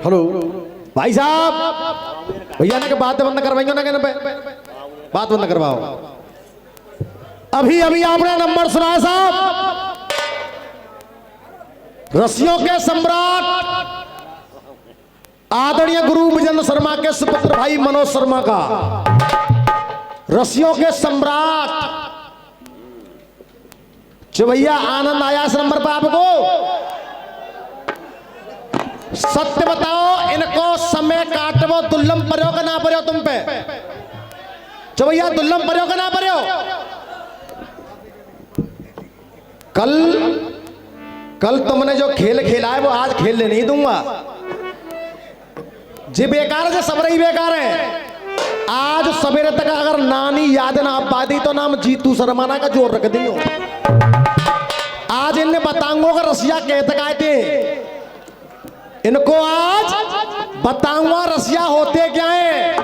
Hello भाई साहब, भैया ने बात बंद करवाइयो ना, कहने पे बात बंद करवाओ। अभी अभी आपने नंबर सुना है साहब, रसियों के सम्राट आदरणीय गुरु विजेंद्र शर्मा के सुपुत्र भाई मनोज शर्मा का, रसियों के सम्राट। जो भैया आनंद आया इस नंबर पर आपको? सत्य बताओ, इनको समय काटवो दुल्लम पर्यो का ना पर्यो तुम पे? जो भैया दुल्लम पर्यो का ना पर्यो? कल तुमने जो खेल खेला है वो आज खेलने नहीं दूंगा। जी बेकार है, सब रही बेकार है। आज सवेरे तक अगर नानी याद ना आ पाती तो नाम जीतू शर्माना का जोर रख दी। आज इन्हें बताऊंगा कि रसिया कहते आए थे, इनको आज बताऊंगा रसिया होते क्या है।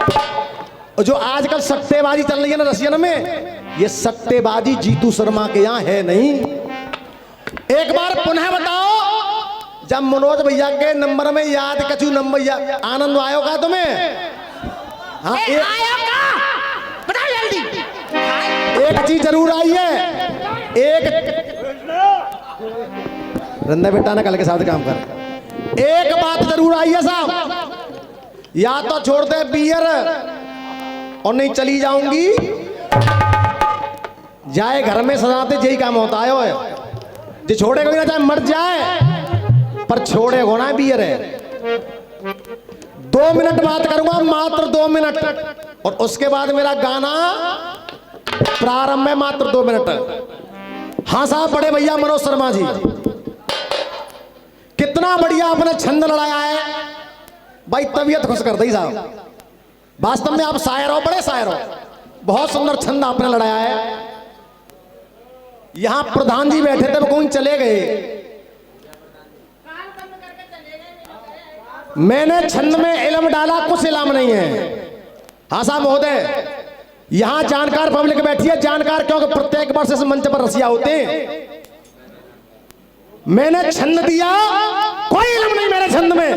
जो आजकल सट्टेबाजी चल रही है ना रसियन में, ये सट्टेबाजी जीतू शर्मा के यहाँ है नहीं। एक बार पुनः बताओ, जब मनोज भैया के नंबर में याद कचू नंबर आनंद आयो का तुम्हें? हाँ बताओ जल्दी। एक चीज जरूर आई है, एक रंदा बेटा ना कल के साथ काम कर। एक बात जरूर आई है साहब, या तो छोड़ दे बियर और नहीं चली जाऊंगी, जाए घर में सजाते यही काम होता है। जो छोड़ेगा ना चाहे मर जाए, पर छोड़ेगा ना बियर है। 2 मिनट बात करूंगा, मात्र 2 मिनट, और उसके बाद मेरा गाना प्रारंभ है, मात्र 2 मिनट। हाँ साहब, बड़े भैया मनोज शर्मा जी, कितना बढ़िया आपने छंद लड़ाया है भाई, तबीयत खुश कर दी साहब। वास्तव में आप शायर हो, बड़े शायर हो, बहुत सुंदर छंद आपने लड़ाया है। यहां प्रधान जी बैठे थे, वो कौन चले गए? मैंने छंद में इल्म डाला, कुछ इल्म नहीं है। हाँ साहब महोदय, यहां जानकार पब्लिक बैठी है, जानकार क्योंकि प्रत्येक वर्ष इस मंच पर रसिया होते हैं। मैंने छंद दिया, कोई इल्म नहीं मेरे छंद में,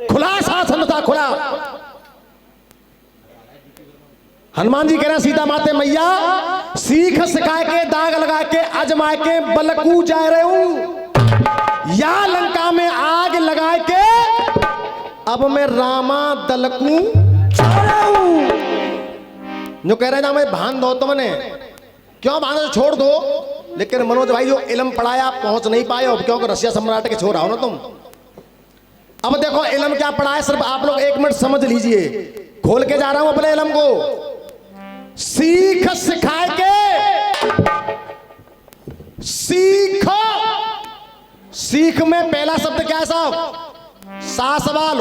खुला सा छंद था, खुला। हनुमान जी कह रहे हैं सीता माते मैया, सीख सिखा के दाग लगा के अजमा के बलकू जा रहे हूं, या लंका में आग लगा के अब मैं रामा दलकू जा रहा हूं। जो कह रहे ना मैं भान दो तो मैंने क्यों भान दो, छोड़ दो। लेकिन मनोज भाई जो इल्म पढ़ाया पहुंच नहीं पाए, अब क्योंकि रसिया सम्राट के छोरा हो ना तुम। अब देखो इल्म क्या पढ़ा है, सिर्फ आप लोग 1 मिनट समझ लीजिए, खोल के जा रहा हूं अपने इल्म को। सीख सिखाए के, सीखो, सीख में पहला शब्द क्या है साहब? सा सवाल,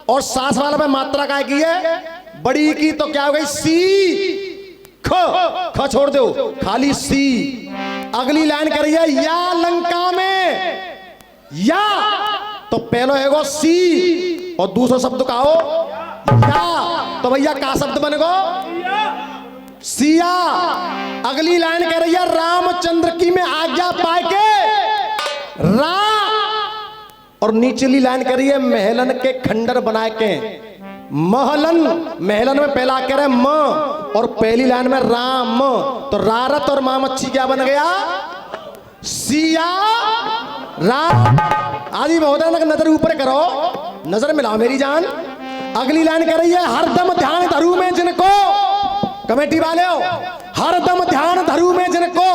और सा सवाल में मात्रा क्या की है? बड़ी की, तो क्या हो गई? सी ख छोड़ दो, खाली सी। अगली लाइन करिए, या लंका में, या तो पहलो है वो सी, और दूसरा शब्द का हो या, तो भैया का शब्द बनेगो? सिया। अगली लाइन कह रही है, रामचंद्र की में आज्ञा पाए के रा, और नीचली लाइन कह रही है, महलन के खंडर बनाए के महलन। महलन में पहला कह रहे म, और पहली लाइन में राम, तो रारत और मामच्छी क्या बन गया? सिया राम। आदि महोदय नजर ऊपर करो, नजर मिलाओ मेरी जान। अगली लाइन कह रही है, हरदम ध्यान धरू में जिनको, कमेटी वाले हो, हरदम ध्यान धरू में जिनको,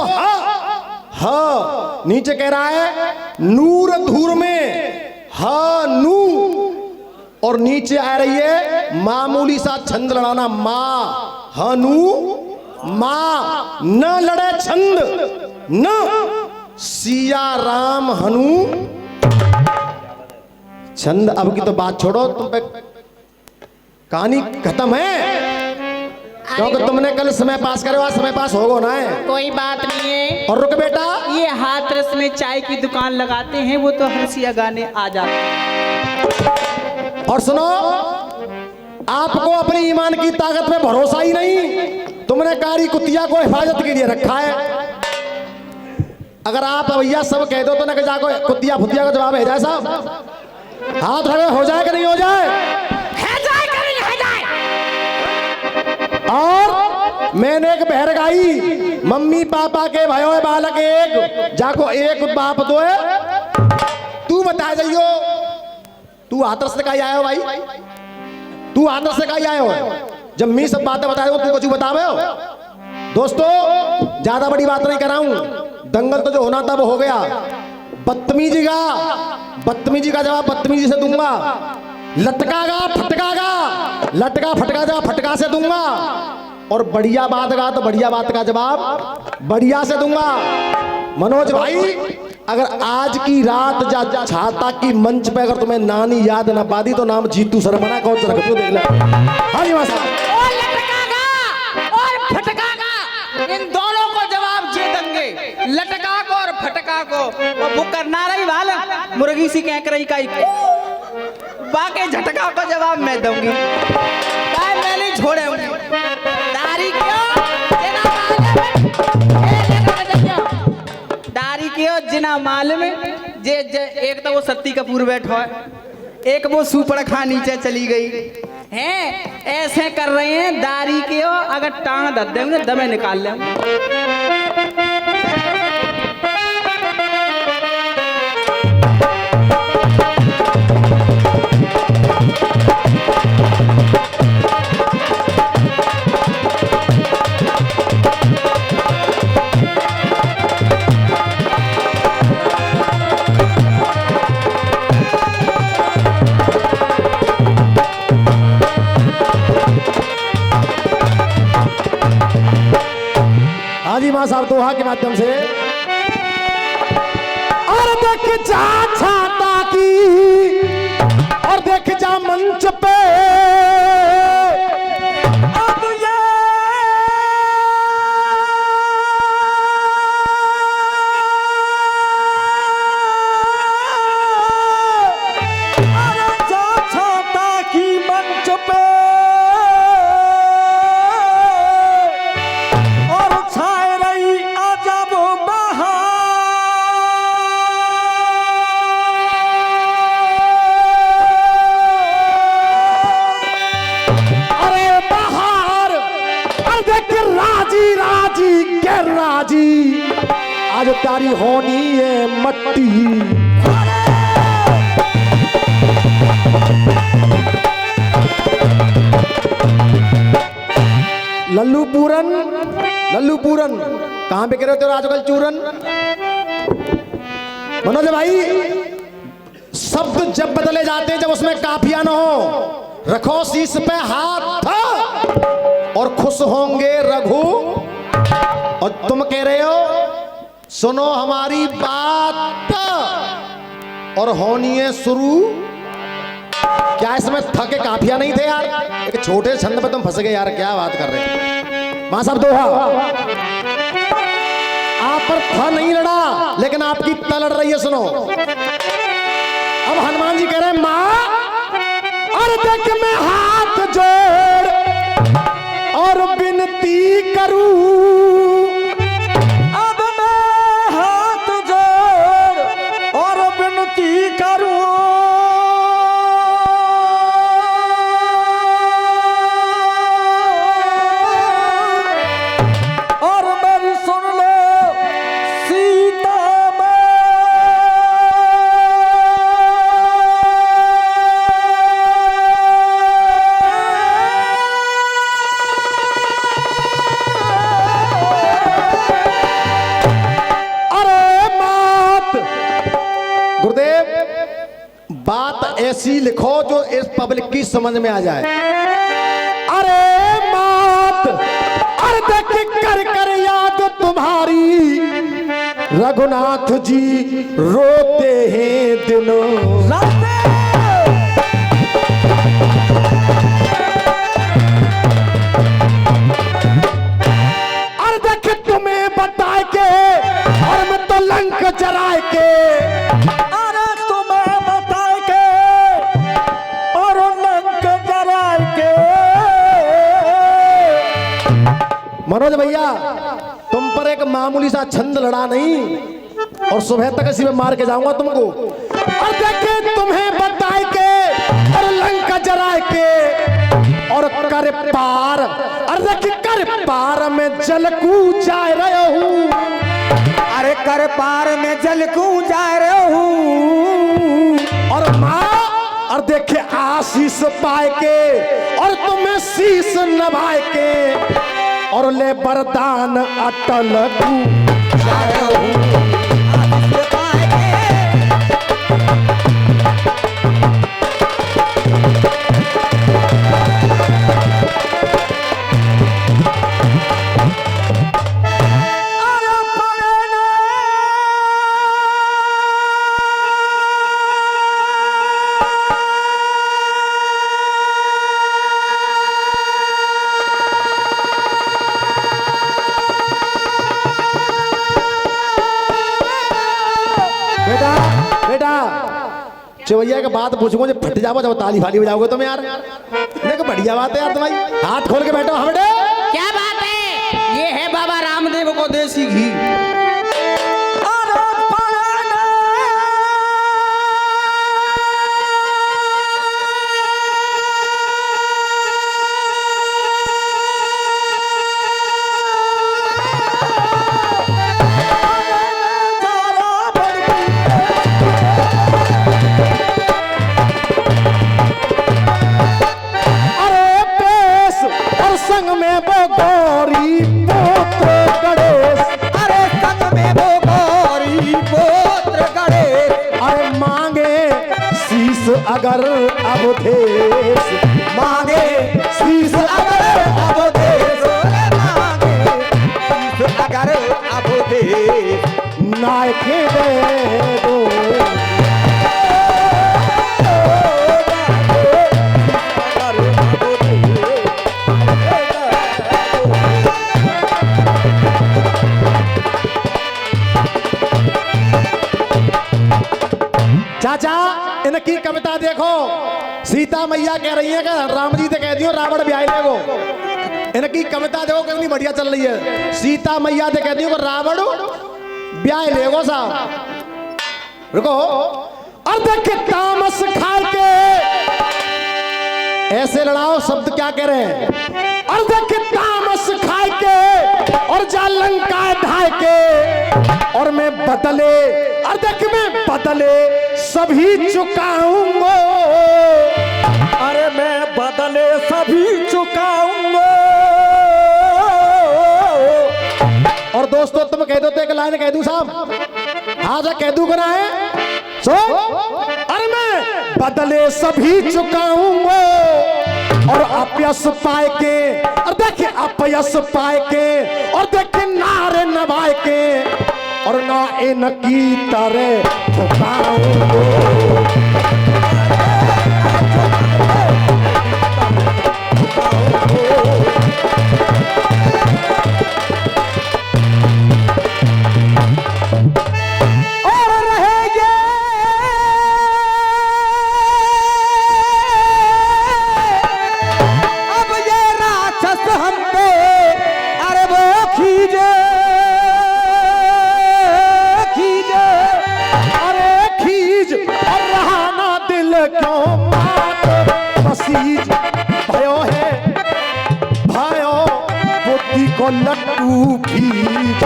हाँ। नीचे कह रहा है, नूर धूर में, हा नू, और नीचे आ रही है मामूली सा छंद लड़ाना, मा हनु मा, न लड़े छंद न, सिया राम हनु छंद। अब की तो बात छोड़ो, तुम पे कहानी खत्म है, क्योंकि तुमने कल समय पास करे, आज समय पास होगा ना है। कोई बात नहीं है। और रुक बेटा, ये हाथरस में चाय की दुकान लगाते हैं, वो तो हंसिया गाने आ जाते हैं। और सुनो, आपको अपनी ईमान की ताकत में भरोसा ही नहीं, तुमने कारी कुतिया को हिफाजत के लिए रखा है। अगर आप भैया सब कह दो तो ना कि जाको कुतिया फुतिया का जवाब है जाए साहब। हाथ उठाओ, हो जाए कि नहीं हो जाए? है जाए कि नहीं है जाए? और मैंने एक बहर गाई, मम्मी पापा के भयो बालक एक, जाको एक बाप दो है। तू बता जाइयो, तू आदर्श से कहीं आयो भाई? तू आदर्श से कहीं आयो? जब मैं सब बातें बता रहा हूं, तू कुछ बतावे हो? दोस्तों ज्यादा बड़ी बात नहीं कर रहा हूं, दंगल तो जो होना था वो हो गया। बदतमीजी का जवाब बदतमीजी से दूंगा, लटकागा फटकागा, लटका फटका जवाब फटका से दूंगा, और बढ़िया बात का तो बढ़िया बात का जवाब बढ़िया से दूंगा। मनोज भाई, अगर आज की रात जा छाता की मंच पे अगर तुम्हें नानी याद ना पादी तो नाम जीतू शर्मा कौन सा रख दो, देख ले। हाँ जी मास्टर। और लटकागा और फटकागा, इन दोनों को जवाब दे देंगे, लटका को और फटका को। और वो करना रही वाल मुर्गी सी कह रही का बाकी झटका को जवाब मैं दूंगी, काय मैं नहीं छोड़ूंगी। दारी क्यों दारी क्यों जिना माल में जे एक तो वो सत्ती कपूर बैठा है, एक वो सुपड़ खा नीचे चली गई हैं, ऐसे कर रहे हैं। दारी के हो अगर टांग धर देंगे दमे निकाल ले। हाजी मां साहब दोहा के माध्यम से। और देख जा छाता की, और देख जा मंच पे, अब ये और जा छाता की मंच पे, आज तारी होनी है मट्टी। लल्लू पूरन कहां पे करे हो आजकल चूरन? मनोज भाई, शब्द जब बदले जाते हैं जब उसमें काफिया न हो, रखो शीश पे हाथ और खुश होंगे रघु। और तुम कह रहे हो सुनो हमारी बात और होनी है शुरू। क्या इसमें थके काफिया नहीं थे यार? एक छोटे छंद पे तुम फंस गए यार, क्या बात कर रहे हैं? मां साहब दोहा आप पर था नहीं लड़ा, लेकिन आपकी ता लड़ रही है। सुनो, अब हनुमान जी कह रहे हैं मां, और देख मैं हाथ जोड़ और विनती करूं, ऐसी लिखो जो इस पब्लिक की समझ में आ जाए। अरे मात, अरे देख कर कर याद तुम्हारी, रघुनाथ जी रोते हैं दिनों रात। अरे देख तुम्हें बता के और मैं तो लंक जराए के, मनोज भैया तुम पर एक मामूली सा छंद लड़ा नहीं, और सुबह तक इसी में मार के जाऊंगा तुमको। और देखे तुम्हें बताए के और लंका जराए के और कर पार, अरे कर पार में जल कू जा रहे हूँ, अरे कर पार में जल कू जा रहे हूँ। और माँ और देखे आशीष पाए के और तुम्हें शीश नभाए के और ले वरदान अटल कू जा रहे हूँ। चवैया के बात पूछूंगा जब फट जाओ, जब ताली फाली बजाओगे तुम यार। देखो बढ़िया बात है यार तुम्हारी, हाथ खोल के बैठो। हाँ बेटे क्या बात है? ये है बाबा रामदेव को देसी घी। अगर अवधेश मांगे शीश, अगर अवधेश मांगे शीश, अगर अवधेश नायके दे दो। चाचा इनकी कविता देखो, सीता मैया कह रही है कि राम जी से कह दियो रावण ब्याह लेगो। इनकी कविता देखो कितनी बढ़िया चल रही है। सीता मैया से कह दियो कि रावण ब्याह लेगो साहब। रुको, और देख तामस खा के ऐसे लड़ाओ, शब्द क्या कह रहे हैं। और देख तामस खा के और जा लंका ढाई के और मैं बदले, और देख मैं बदले सभी चुकाऊंगा, अरे मैं बदले सभी चुकाऊंगा। और दोस्तों तुम कह दो तो एक लाइन कह दूं साहब, हाँ जा कह दूं करा है सो। अरे मैं बदले सभी चुकाऊंगा और अपयस पाए के, और देखिए अपयस पाए के और देखिए नारे नभाए के और ना इनकी तरह झुकाऊंगा। लट्टू भीज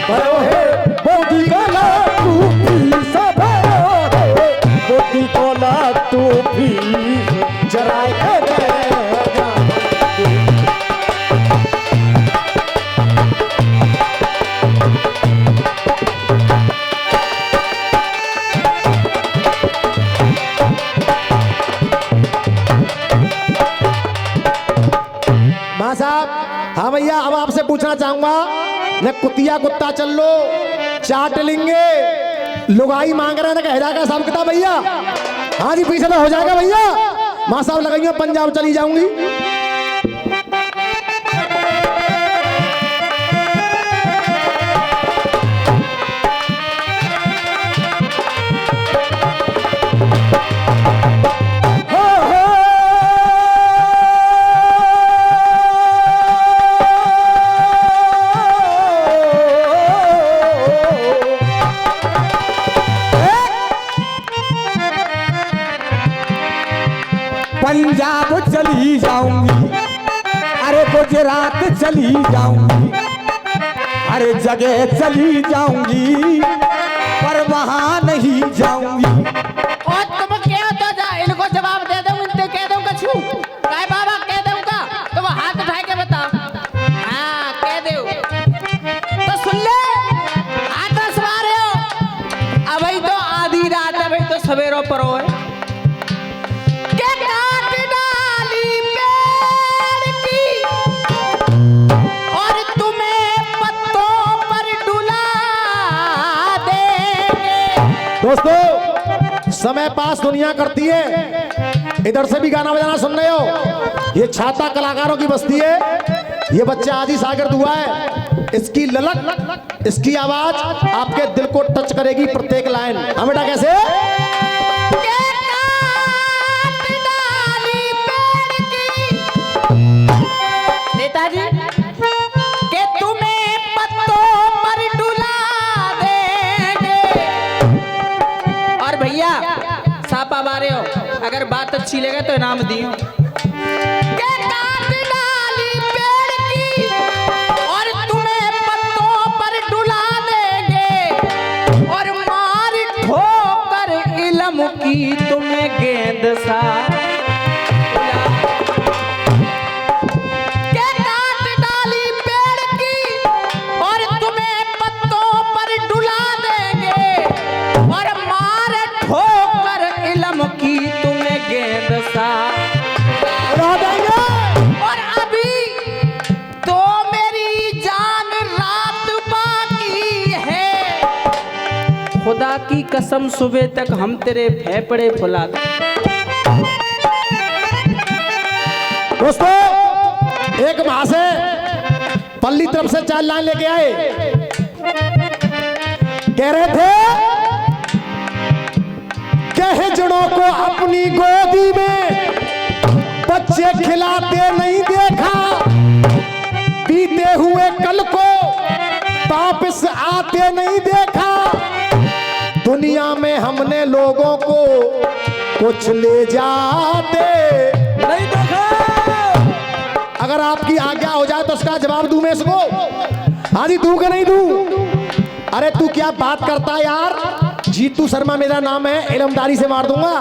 भयो है बोधी को लट्टू भीज भयो है बोधी को लट्टू भीज जराए के मां साहब। हाँ भैया, अब आपसे पूछना चाहूंगा, न कुतिया कुत्ता चल लो चाट लेंगे, लुगाई मांग रहे हैं, कह जाएगा सब किताब भैया। हाँ जी पीछे तो हो जाएगा भैया। मां साहब लगाइए, पंजाब चली जाऊंगी। के रात चली जाऊंगी, हर जगह चली जाऊंगी, पर वहां नहीं जाऊंगी। और तुम क्या तो जा, इनको जवाब दे दो, इनसे कह दो कछु काय बाबा कह दूंगा, तो वो हाथ उठा के बताओ। हाँ कह दो तो सुन ले, हाथ सवा रहे हो। अभी तो आधी रात है, अभी तो सवेरो पर हो है। के काट डाली पेड़ की और तुम्हें पत्तों पर डुला देंगे। दोस्तों समय पास दुनिया करती है, इधर से भी गाना बजाना सुन रहे हो। ये छाता कलाकारों की बस्ती है। ये बच्चा आज ही शागिर्द हुआ है। इसकी ललक, इसकी आवाज आपके दिल को टच करेगी प्रत्येक लाइन। हाँ बेटा कैसे? के काट डाली पेड़ की नेताजी के तुम्हें पत्तों पर डुला देंगे। और भैया सापा मारे हो, अगर बात अच्छी लगे तो इनाम दियो। के काट डाली पेड़ की और तुम्हें पत्तों पर डुला देंगे, और मार ठोकर इलम की तुम्हें गेंद सा। के काट डाली पेड़ की और तुम्हें पत्तों पर डुला देंगे, और मार ठोकर इलम की तुम्हें गेंद सा। उड़ा देंगे। और अभी तो मेरी जान रात बाकी है, खुदा की कसम सुबह तक हम तेरे फेफड़े फुला दें। दोस्तों एक वहां से पल्ली तरफ से 4 लाइन लेके आए, कह रहे थे कह जड़ों को अपनी गोदी में बच्चे खिलाते नहीं देखा, बीते हुए कल को वापस आते नहीं देखा, दुनिया में हमने लोगों को कुछ ले जाते नहीं देखा। अगर आपकी आज्ञा हो जाए तो उसका जवाब दूं मैं इसको? हाँ जी दूं कि नहीं दूं? अरे तू क्या बात करता है यार, जीतू शर्मा मेरा नाम है, इलमदारी से मार दूंगा।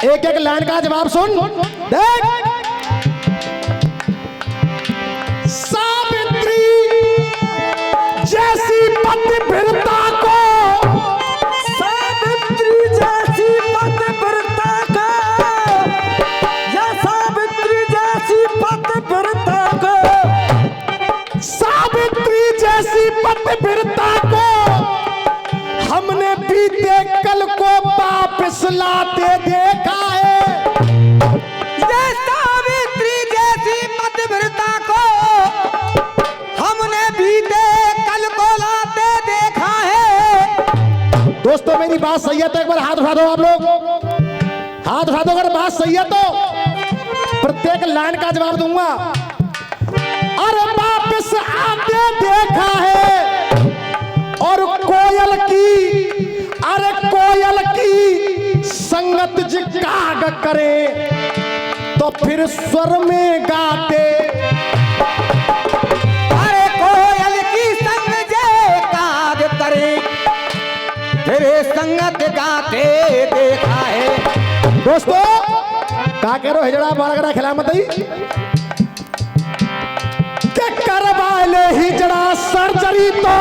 एक एक लाइन का जवाब सुन। देख सावित्री जैसी पतिव्रता को, सावित्री जैसी पतिव्रता को, या सावित्री जैसी पतिव्रता को, सावित्री जैसी पतिव्रता को हमने बीते कल को वापस लाते देखा है। ये सावित्री जैसी पतिव्रता को हमने बीते कल को लाते देखा है। दोस्तों मेरी बात सही है तो एक बार हाथ उठा दो। आप लोग हाथ उठा दो, अगर बात सही है तो प्रत्येक लाइन का जवाब दूंगा। अरे वापस आते देखा है, और कोयल की, अरे कोयल की संगत जिकाग करे तो फिर स्वर में गाते। अरे कोयल की संग जे काग करे, तेरे संगत गाते देखा है। दोस्तों का कह रहे हो हिजड़ा बारगड़ा खिला मत ही के करवा ले हिजड़ा सर्जरी, तो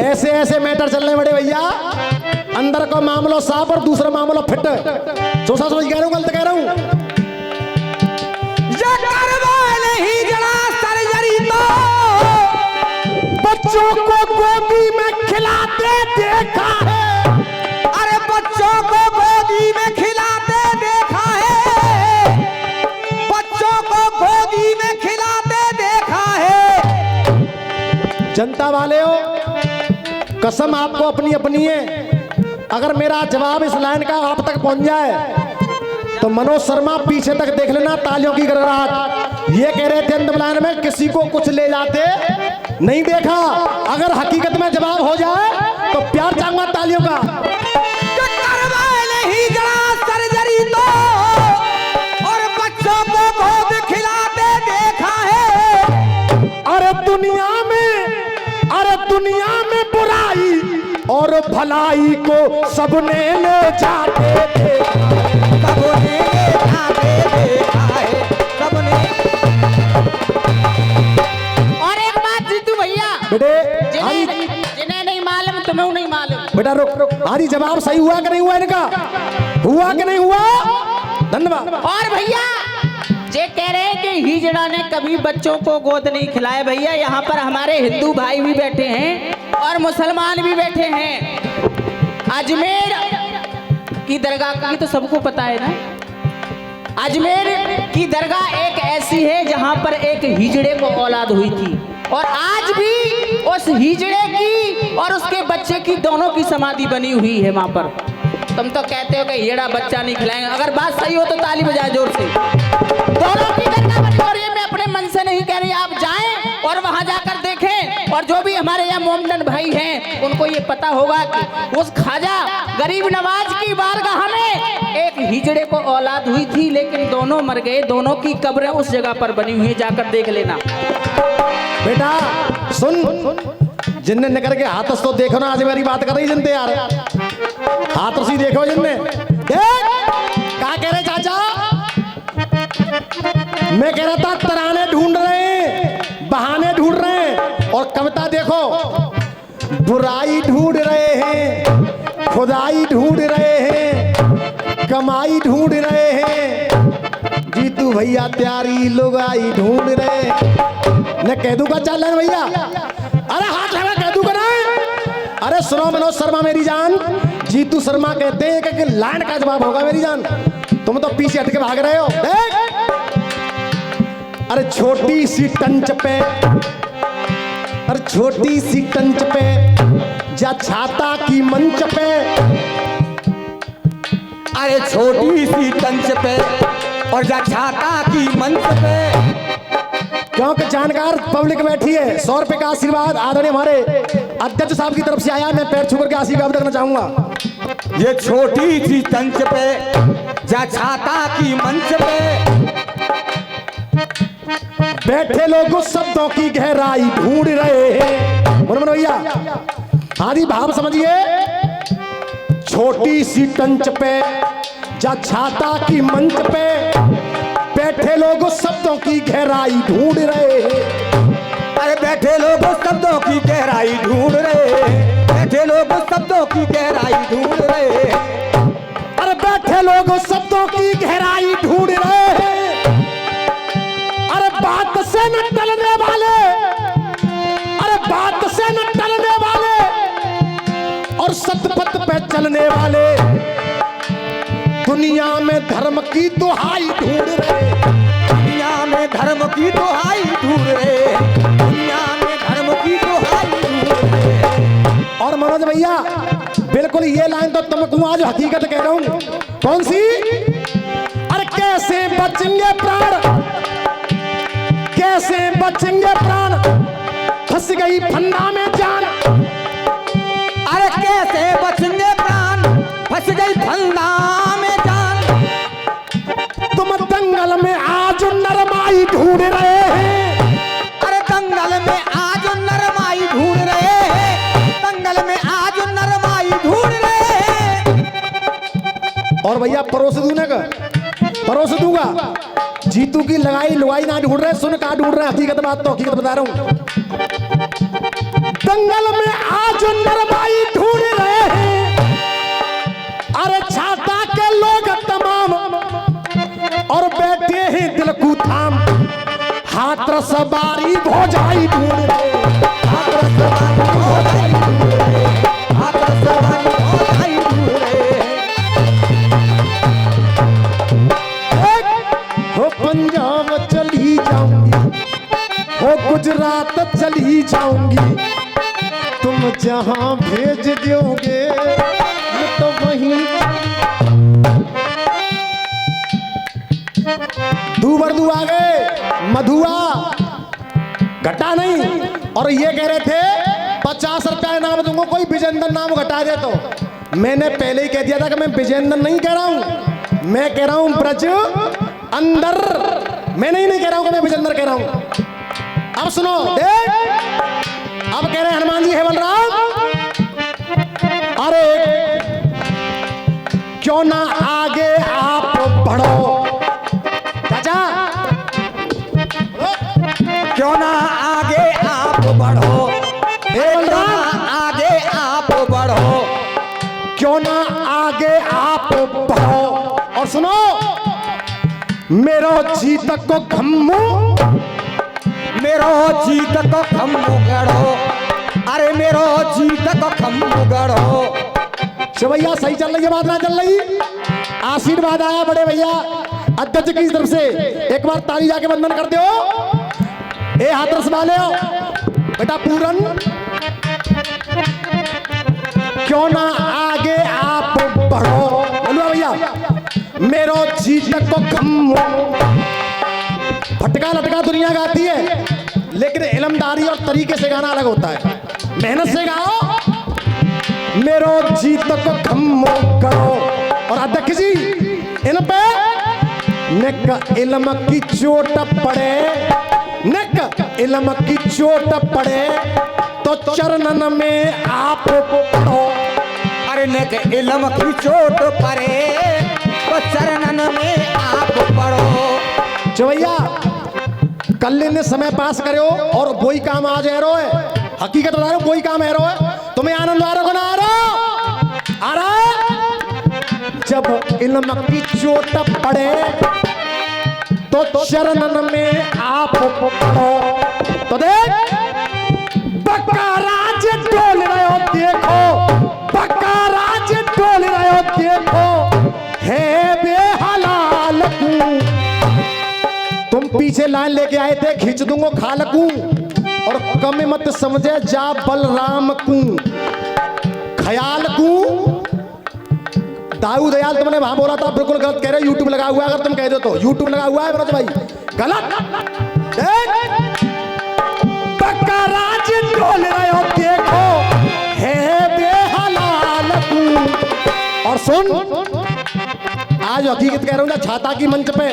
ऐसे ऐसे मैटर चलने बड़े भैया। अंदर का मामला साफ और दूसरा मामला फिट। सोचा समझ कह रहा हूं गलत कह रहा हूं? ये करवा ले हिजड़ा सर्जरी, तो बच्चों को गोदी में खिलाते देखा है। अरे बच्चों को गोदी में खिलाते देखा है, बच्चों को गोदी में खिलाते देखा है। जनता वाले हो, कसम आपको अपनी अपनी है। अगर मेरा जवाब इस लाइन का आप तक पहुंच जाए तो मनोज शर्मा पीछे तक देख लेना, तालियों की गड़गड़ाहट। ये कह रहे थे अंतिम लाइन में किसी को कुछ ले जाते नहीं देखा। अगर हकीकत में जवाब हो जाए तो प्यार चाहूंगा तालियों का। सर्जरी, तो और बच्चों को गोद खिलाते देखा है। और भलाई को सबने ले जाते देखा है। सबने ले जाते देखा है, सबने। और एक बात जीतू भैया, बेटे जिन्हें नहीं मालूम तुम्हें नहीं मालूम। बेटा रुक, आदि जवाब सही हुआ कि नहीं हुआ इनका? हुआ कि नहीं हुआ? धन्यवाद। और भैया जे कह रहे हैं कि हिजड़ा ने कभी बच्चों को गोद नहीं खिलाया, भैया यहाँ पर हमारे हिंदू भाई भी बैठे हैं और मुसलमान भी बैठे हैं। अजमेर की दरगाह की तो सबको पता है ना, अजमेर की दरगाह एक ऐसी है जहाँ पर एक हिजड़े को औलाद हुई थी और आज भी उस हिजड़े की और उसके बच्चे की दोनों की समाधि बनी हुई है वहाँ पर। तुम तो कहते हो कि हिजड़ा बच्चा नहीं खिलाएंगे, अगर बात सही हो तो ताली बजाए जोर से। दोनों की दरगाह बनी और ये मैं अपने मन से नहीं कह रही, आप जाएं और वहां जाकर देखें। और जो भी हमारे यहाँ मोमडन भाई हैं उनको ये पता होगा कि उस ख्वाजा गरीब नवाज की बारगाह में एक हिजड़े को औलाद हुई थी, लेकिन दोनों मर गए। दोनों की कब्रें उस जगह पर बनी हुई है, जाकर देख लेना। बेटा सुन, जिनने निकल के हाथस तो देखो ना, आज मेरी बात कर रही जिनते यार हाथ सी देखो जिनने क्या कह रहे चाचा? मैं कह रहा था तराने ढूंढ रहे हैं, बहाने ढूंढ रहे हैं, और कविता देखो, बुराई ढूंढ रहे हैं, खुदाई ढूंढ रहे हैं, कमाई ढूंढ रहे हैं, जीतू भैया त्यारी लुगाई ढूंढ रहे हैं। न कह दूंगा चल भैया, अरे हाथ लगा कह दूंगा ना। अरे सुनो मनोज शर्मा मेरी जान, जीतू शर्मा कहते हैं कि लाइन का जवाब होगा मेरी जान, तुम तो पीछे हट के भाग रहे हो। देख अरे छोटी सी टंच पे, अरे छोटी सी टंच पे जा छाता की मंच पे, अरे छोटी सी टंच पे और जा छाता की मंच पे। क्योंकि जानकार पब्लिक बैठी है, 100 रुपए का आशीर्वाद आदरणीय हमारे अध्यक्ष साहब की तरफ से आया, मैं पैर छूकर के आशीर्वाद करना चाहूंगा। ये छोटी सी टंच पे जा छाता की मंच पे, बैठे लोग शब्दों की गहराई ढूंढ रहे हैं। मन भैया आदि भाव समझिए, छोटी सी टंच पे जा छाता की मंच पे, बैठे लोग शब्दों की गहराई ढूंढ रहे हैं। अरे बैठे लोग शब्दों की गहराई ढूंढ रहे हैं, बैठे लोग शब्दों की गहराई ढूंढ रहे हैं। अरे बैठे लोग शब्दों की गहराई ढूंढ रहे हैं। अरे बात से न टलने वाले, अरे बात से न टलने वाले और सतपथ पे चलने वाले दुनिया में धर्म की दुहाई ढूंढ रहे, दुनिया में धर्म की दुहाई ढूंढ रहे, दुनिया में धर्म की दुहाई ढूंढ रहे। और मनोज भैया बिल्कुल ये लाइन तो तुमको आज हकीकत कह रहा हूं। कौन सी? अरे कैसे बचेंगे प्राण, कैसे बचेंगे प्राण, फंस गई फंदा में जान। अरे कैसे बचेंगे प्राण, फंस गई फंदा में जान। तुम दंगल में आज नरमाई ढूंढ रहे हैं। अरे दंगल में आज नरमाई ढूंढ रहे हैं, दंगल में आज नरमाई ढूंढ रहे हैं। और भैया परोस दूंगा का, परोस दूंगा, जीतू की लगाई लुगाई ना ढूंढ रहे, सुन कहा ढूंढ रहे, हकीकत बात तो हकीकत बता रहा हूं। दंगल में आज नरमाई ढूंढ रहे हैं। अरे छाता के लोग तमाम और बैठे हैं दिल को थाम, हाथ सवारी भोजाई ढूंढ रहे, हाथ सवारी भोजाई ढूंढ रहे, हाथ सवारी भोजाई ढूंढ रहे। हो पंजाब चली जाऊंगी, हो गुजरात चली जाऊंगी, तुम जहां भेज दोगे मैं तो वहीं। दूबरदू आ गए, मधुआ घटा नहीं। और ये कह रहे थे 50 रुपया इनाम दूंगा कोई विजेंद्र नाम घटा दे तो। मैंने पहले ही कह दिया था कि मैं विजेंद्र नहीं कह रहा हूं, मैं कह रहा हूं ब्रज अंदर, मैं नहीं कह रहा हूं कि मैं विजेंद्र कह रहा हूं। अब सुनो देख, अब कह रहे हनुमान जी है बलराम, क्यों ना आगे आप बढ़ो। चाचा क्यों ना आगे आप बढ़ो, क्यों ना आगे आप बढ़ो, क्यों ना आगे आप बढ़ो। और सुनो, मेरो जीत को खम्मू, मेरो जीत को खम्बू गढ़ो, अरे मेरो जीत को खम्बू गढ़ो। भैया सही चल रही है बात, ना चल रही? आशीर्वाद आया बड़े भैया अध्यक्ष की तरफ से, एक बार ताली जाके वंदन कर दो। ए हाथ रस वाले बेटा पूरन, क्यों ना आगे आप बढ़ो। बोलो भैया, मेरो जीत को खम्मो। फटका लटका दुनिया गाती है, लेकिन इल्मदारी और तरीके से गाना अलग होता है। मेहनत से गाओ, मेरो जीत को खम्मो करो। और अध्यक्ष जी, इन पे निक इल्म की चोट पड़े, निक इल्म की चोट पड़े तो चरणन में आप पढ़ो। अरे नेक इल्म की चोट पड़े तो चरणन में आप पढ़ो। चवैया कल ने समय पास करो और वही काम आज है रो है। हकीकत बता रहा हूं, वही काम है रो है। तुम्हें आनंद आ रहा हो ना आ रहा है? जब इल्म की चोट पड़े तो चरणन में आप पढ़ो। तो देख बक्का राज डोल रहे हो, देखो बक्का राज डोल रहे हो, देखो है बेहलाल कू। तुम पीछे लाइन लेके आए थे, खींच दूंगा खालकू। और कम मत समझे जा बलराम कू, ख्याल कू। दाऊ दयाल तुमने वहां बोला था, बिल्कुल गलत कह रहे हो। यूट्यूब लगा हुआ है, अगर तुम कह दो तो यूट्यूब लगा हुआ है मनोज भाई, गलत। पक्का राज डोल रहे हो, देखो है बेहलाल कू। और सुन, आज हकीकत कह रहा हूं छाता की मंच पे,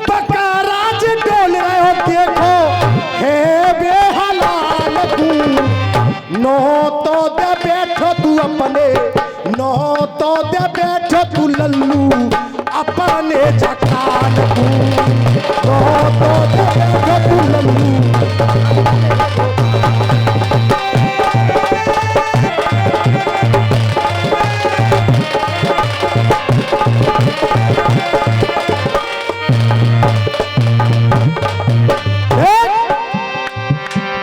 पक्का राज डोल रहे हो, देखो है बेहलाल कू। नो तो दे बैठो तू अपने, नो तो दे बैठो तू लल्लू अपने जकाल कू। नो तो दे बैठो तू लल्लू।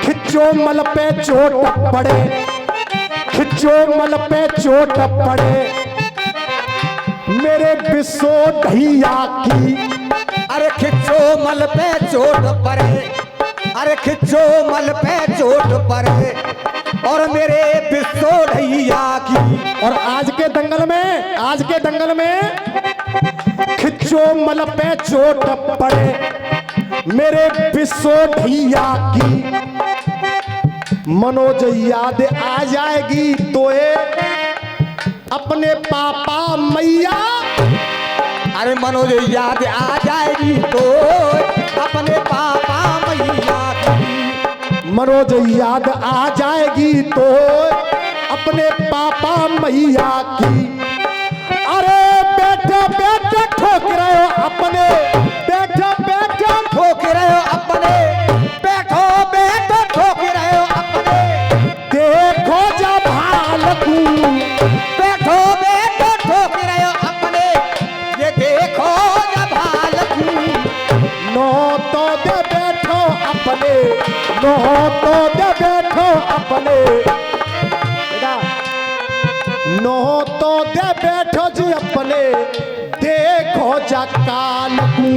खिच्चो मल पे चोट पड़े, खिच्चो मल पे चोट पड़े मेरे बिस्सो ढैया की। अरे खिच्चो मल पे चोट पड़े, अरे खिच्चो मल पे चोट पड़े और मेरे बिस्सो ढैया की। और आज के दंगल में, आज के दंगल में खिच्चो मल पे चोट पड़े मेरे बिस्सो ढैया की। मनोज याद आ जाएगी तोए अपने पापा मैया। अरे मनोज याद आ जाएगी तो अपने पापा मैया की। मनोज याद आ जाएगी तो अपने पापा मैया की। अरे बेटे बेटे ठोक रहे हो अपने, बेटे बेटे ठोक रहे हो अपने, बैठो बैठो ठोक रहे हो अपने। देखो जब हाल कू, बैठो बैठो ठोक रहे हो अपने, ये देखो जब हाल कू। नो तो दे बैठो अपने, नो तो दे बैठो अपने बेटा, नो तो दे बैठो जी अपने। देखो जा काल कू,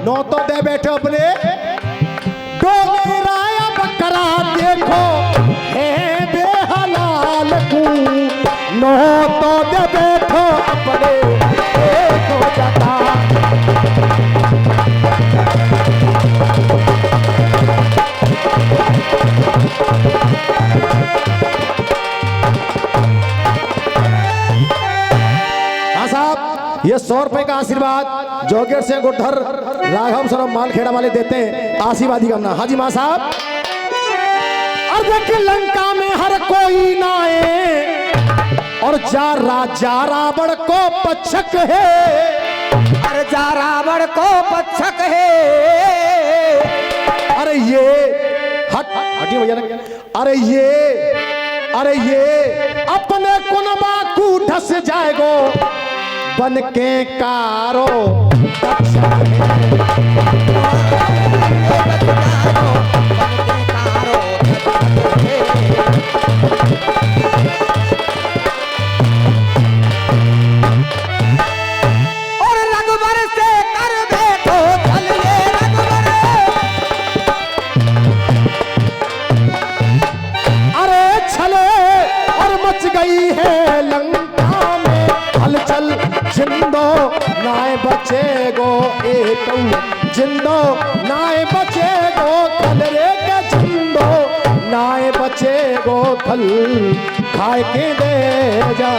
नो तो दे बैठो अपने। डोले राया बकरा देखो है बेहलाल कू। नो तो दे बैठो अपने, देखो जा काल। हाँ साहब, ये 100 रुपए का आशीर्वाद जोगेर से गुठर राघव सरोवर मालखेड़ा वाले देते हैं, आशीर्वादी करना। हाँ जी माँ साहब। और देख लंका में हर कोई ना आए और जा रावण को पच्छक है, अरे जा रावण को पच्छक है। अरे ये हटिए भैया ना। अरे ये अपने कुनबा को ढस जाएगो बन के कारो और रघुबर से कर बैठो चलिए रघुबर। अरे छले और मच गई है लंका में हलचल, जिंदो नाय बचेगो एक जिंदो नाय बचेगो कल रे के जिंदो नाय बचेगो कल खाए के दे जा।